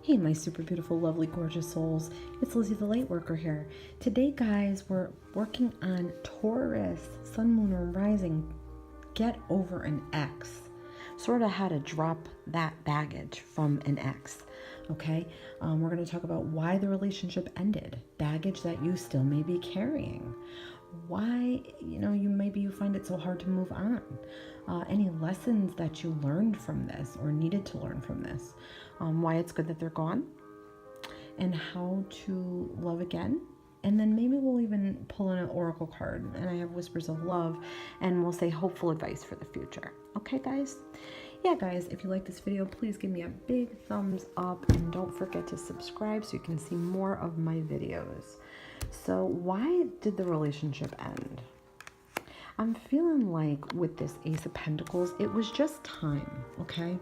Hey, my super beautiful, lovely, gorgeous souls. It's Lizzie the Lightworker here. Today, guys, we're working on Taurus, Sun, Moon, or Rising. Get over an ex. Sort of how to drop that baggage from an ex. Okay? We're going to talk about why the relationship ended. Baggage that you still may be carrying. Why, you find it so hard to move on. Any lessons that you learned from this or needed to learn from this. Why it's good that they're gone, and how to love again. And then maybe we'll even pull in an oracle card, and I have whispers of love, and we'll say hopeful advice for the future. Okay, guys? Yeah, guys, if you like this video, please give me a big thumbs up, and don't forget to subscribe so you can see more of my videos. So why did the relationship end? I'm feeling like with this Ace of Pentacles, it was just time, okay?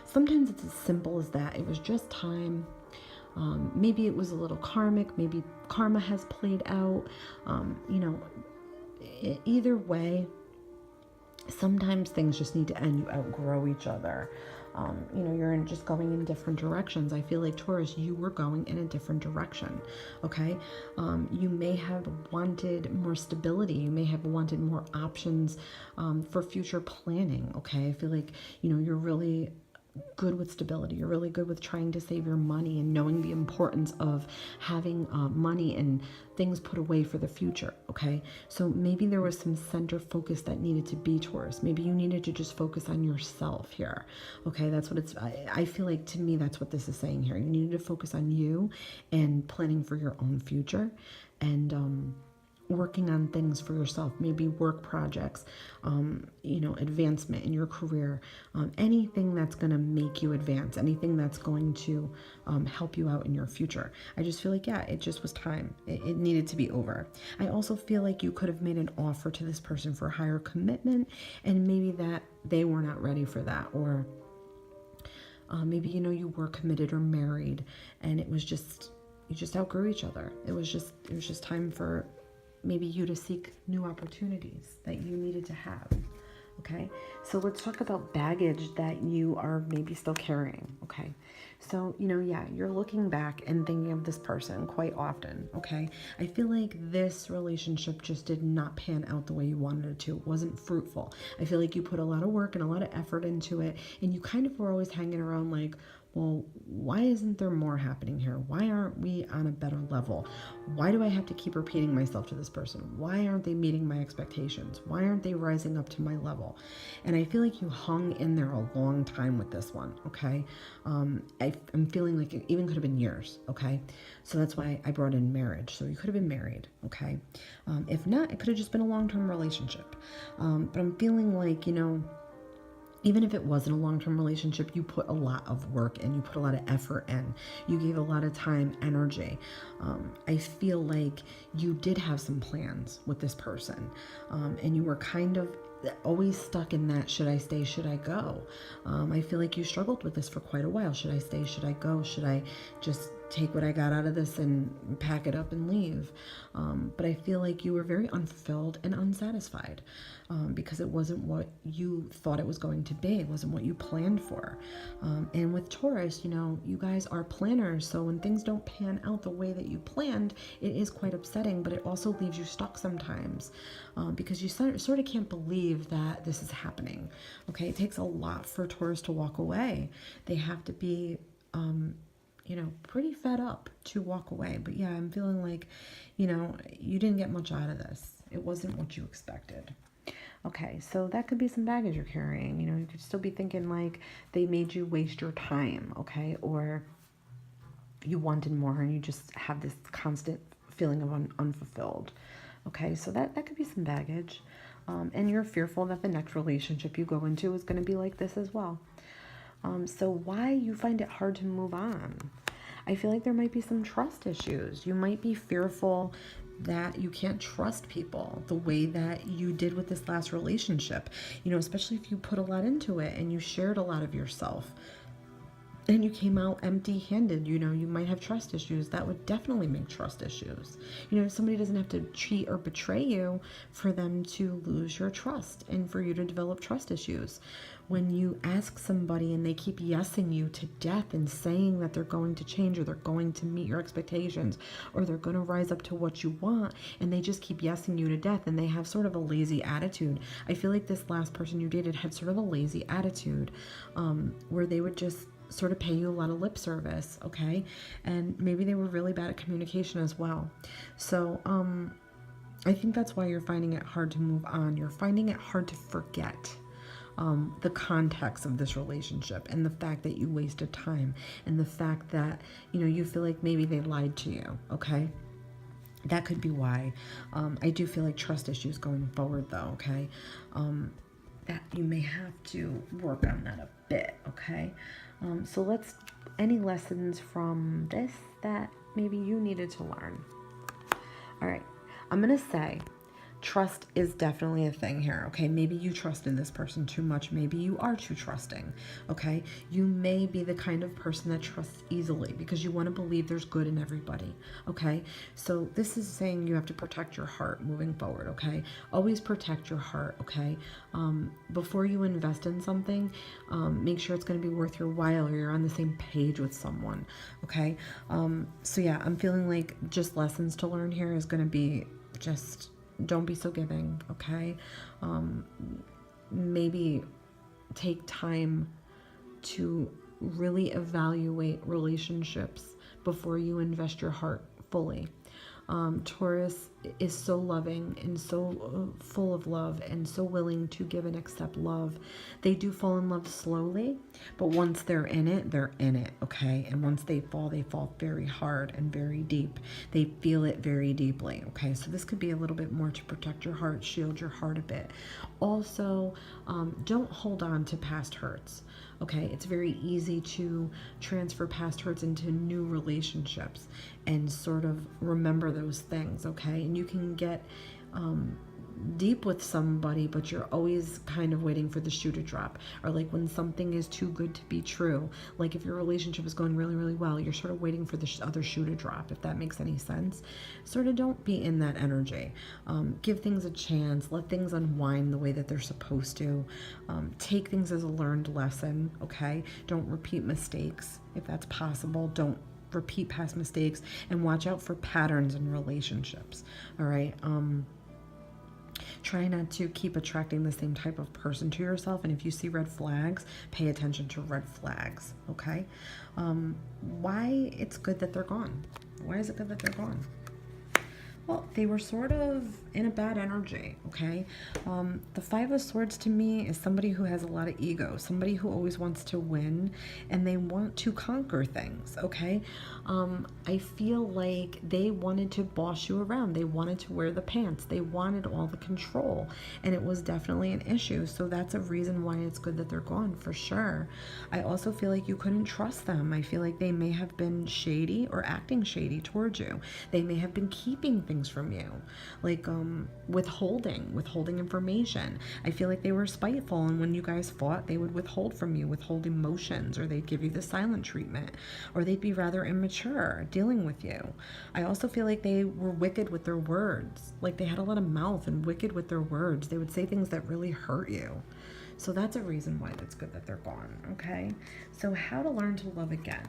Sometimes it's as simple as that. It was just time. Maybe it was a little karmic. Maybe karma has played out. Either way, sometimes things just need to end. You outgrow each other. You're just going in different directions. I feel like, Taurus, you were going in a different direction, okay? You may have wanted more stability. You may have wanted more options for future planning, okay? I feel like, you're really good with stability. You're really good with trying to save your money and knowing the importance of having money and things put away for the future, okay? So maybe there was some center focus that needed to be, Taurus. Maybe you needed to just focus on yourself here, okay? That's what I feel like, to me, that's what this is saying here. You needed to focus on you and planning for your own future, and working on things for yourself, maybe work projects, advancement in your career, anything that's going to make you advance, anything that's going to help you out in your future. I just feel like, yeah, it just was time. It needed to be over. I also feel like you could have made an offer to this person for higher commitment, and maybe that they were not ready for that, or maybe, you were committed or married, and it was just, you just outgrew each other. It was just time for maybe you to seek new opportunities that you needed to have. Okay, so let's talk about baggage that you are maybe still carrying. Okay, so you're looking back and thinking of this person quite often. Okay, I feel like this relationship just did not pan out the way you wanted it to. It wasn't fruitful. I feel like you put a lot of work and a lot of effort into it, and you kind of were always hanging around like, well, why isn't there more happening here? Why aren't we on a better level? Why do I have to keep repeating myself to this person? Why aren't they meeting my expectations? Why aren't they rising up to my level? And I feel like you hung in there a long time with this one, okay? I'm feeling like it even could have been years, okay? So that's why I brought in marriage. So you could have been married, okay? If not, it could have just been a long-term relationship. But I'm feeling like, even if it wasn't a long-term relationship, you put a lot of work and you put a lot of effort in. You gave a lot of time, energy. I feel like you did have some plans with this person, and you were kind of always stuck in that, should I stay, should I go? I feel like you struggled with this for quite a while. Should I stay, should I go? Should I just take what I got out of this and pack it up and leave? But I feel like you were very unfulfilled and unsatisfied, because it wasn't what you thought it was going to be. It wasn't what you planned for. And with Taurus, you guys are planners, so when things don't pan out the way that you planned, it is quite upsetting, but it also leaves you stuck sometimes, because you sort of can't believe that this is happening. Okay, it takes a lot for Taurus to walk away. They have to be pretty fed up to walk away. But yeah, I'm feeling like, you didn't get much out of this. It wasn't what you expected. Okay, so that could be some baggage you're carrying. You could still be thinking like they made you waste your time, okay? Or you wanted more and you just have this constant feeling of unfulfilled. Okay, so that could be some baggage. And you're fearful that the next relationship you go into is going to be like this as well. So why you find it hard to move on? I feel like there might be some trust issues. You might be fearful that you can't trust people the way that you did with this last relationship, especially if you put a lot into it and you shared a lot of yourself. and you came out empty-handed, you know, you might have trust issues. That would definitely make trust issues. You know, somebody doesn't have to cheat or betray you for them to lose your trust and for you to develop trust issues. When you ask somebody and they keep yesing you to death and saying that they're going to change or they're going to meet your expectations or they're going to rise up to what you want, and they just keep yesing you to death, and they have sort of a lazy attitude. I feel like this last person you dated had sort of a lazy attitude, where they would just sort of pay you a lot of lip service, okay? And maybe they were really bad at communication as well. So I think that's why you're finding it hard to move on. You're finding it hard to forget the context of this relationship and the fact that you wasted time and the fact that, you know, you feel like maybe they lied to you, okay? That could be why. I do feel like trust issues going forward though, okay? That you may have to work on that a bit, okay? So any lessons from this that maybe you needed to learn? All right, I'm gonna say trust is definitely a thing here, okay? Maybe you trusted this person too much. Maybe you are too trusting, okay? You may be the kind of person that trusts easily because you want to believe there's good in everybody, okay? So this is saying you have to protect your heart moving forward, okay? Always protect your heart, okay? Before you invest in something, make sure it's going to be worth your while or you're on the same page with someone, okay? So yeah, I'm feeling like just lessons to learn here is going to be just... don't be so giving, okay? Maybe take time to really evaluate relationships before you invest your heart fully. Taurus is so loving and so full of love and so willing to give and accept love. They do fall in love slowly, but once they're in it, okay? And once they fall very hard and very deep. They feel it very deeply, okay? So this could be a little bit more to protect your heart, shield your heart a bit. Also, don't hold on to past hurts, okay? It's very easy to transfer past hurts into new relationships and sort of remember those things, okay? And you can get deep with somebody, but you're always kind of waiting for the shoe to drop, or like when something is too good to be true, like if your relationship is going really, really well, you're sort of waiting for the other shoe to drop, if that makes any sense. Sort of don't be in that energy. Give things a chance, let things unwind the way that they're supposed to. Take things as a learned lesson, okay? Don't repeat mistakes if that's possible. Don't repeat past mistakes, and watch out for patterns in relationships, all right? Try not to keep attracting the same type of person to yourself, and if you see red flags, pay attention to red flags, okay? Why it's good that they're gone? Why is it good that they're gone? Well, they were sort of in a bad energy, okay? The Five of Swords to me is somebody who has a lot of ego, somebody who always wants to win, and they want to conquer things, okay? I feel like they wanted to boss you around. They wanted to wear the pants. They wanted all the control, and it was definitely an issue. So that's a reason why it's good that they're gone, for sure. I also feel like you couldn't trust them. I feel like they may have been shady or acting shady towards you. They may have been keeping things from you, like withholding information. I feel like they were spiteful, and when you guys fought, they would withhold from you, withhold emotions, or they'd give you the silent treatment, or they'd be rather immature dealing with you. I also feel like they were wicked with their words, like they had a lot of mouth and wicked with their words. They would say things that really hurt you. So that's a reason why it's good that they're gone, okay? So how to learn to love again.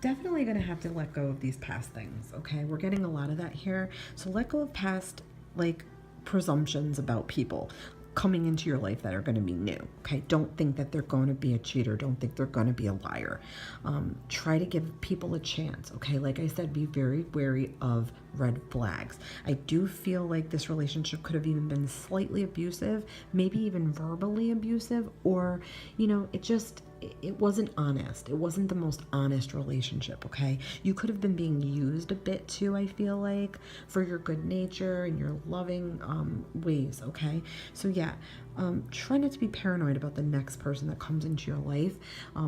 Definitely going to have to let go of these past things, okay? We're getting a lot of that here. So let go of past, like, presumptions about people coming into your life that are going to be new, okay? Don't think that they're going to be a cheater. Don't think they're going to be a liar. Try to give people a chance, okay? Like I said, be very wary of red flags. I do feel like this relationship could have even been slightly abusive, maybe even verbally abusive, or, you know, it wasn't honest. It wasn't the most honest relationship, okay? You could have been being used a bit too, I feel like, for your good nature and your loving ways, okay? So yeah, try not to be paranoid about the next person that comes into your life,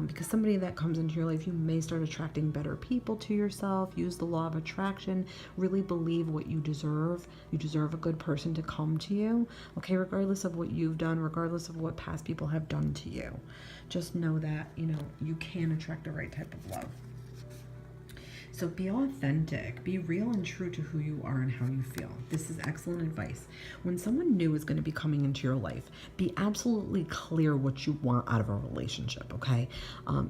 because somebody that comes into your life, you may start attracting better people to yourself. Use the law of attraction. Really believe what you deserve. You deserve a good person to come to you, okay, regardless of what you've done, regardless of what past people have done to you. Just know that, you can attract the right type of love. So be authentic, be real and true to who you are and how you feel. This is excellent advice. When someone new is going to be coming into your life, be absolutely clear what you want out of a relationship, okay?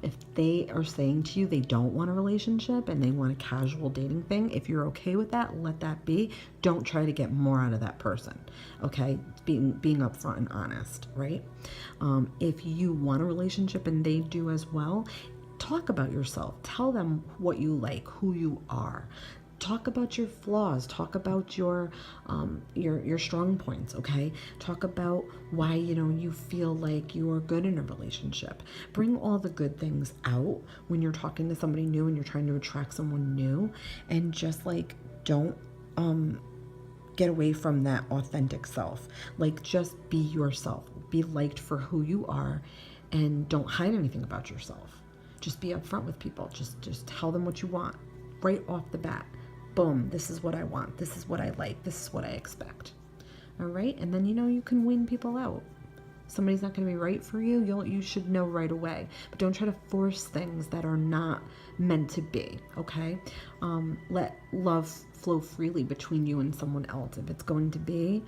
If they are saying to you they don't want a relationship and they want a casual dating thing, if you're okay with that, let that be. Don't try to get more out of that person, okay? Being upfront and honest, right? If you want a relationship and they do as well, talk about yourself. Tell them what you like, who you are. Talk about your flaws. Talk about your strong points, okay? Talk about why, you feel like you are good in a relationship. Bring all the good things out when you're talking to somebody new and you're trying to attract someone new, and just like don't get away from that authentic self. Like, just be yourself. Be liked for who you are, and don't hide anything about yourself. Just be upfront with people. Just tell them what you want right off the bat. Boom, this is what I want. This is what I like. This is what I expect. All right? And then, you can wean people out. Somebody's not going to be right for you, you should know right away. But don't try to force things that are not meant to be, okay? Let love flow freely between you and someone else. If it's going to be,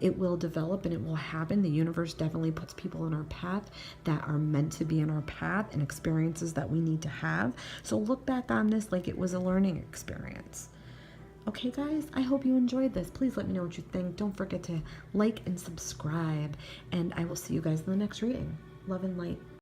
it will develop and it will happen. The universe definitely puts people in our path that are meant to be in our path, and experiences that we need to have. So look back on this like it was a learning experience. Okay, guys, I hope you enjoyed this. Please let me know what you think. Don't forget to like and subscribe, and I will see you guys in the next reading. Love and light.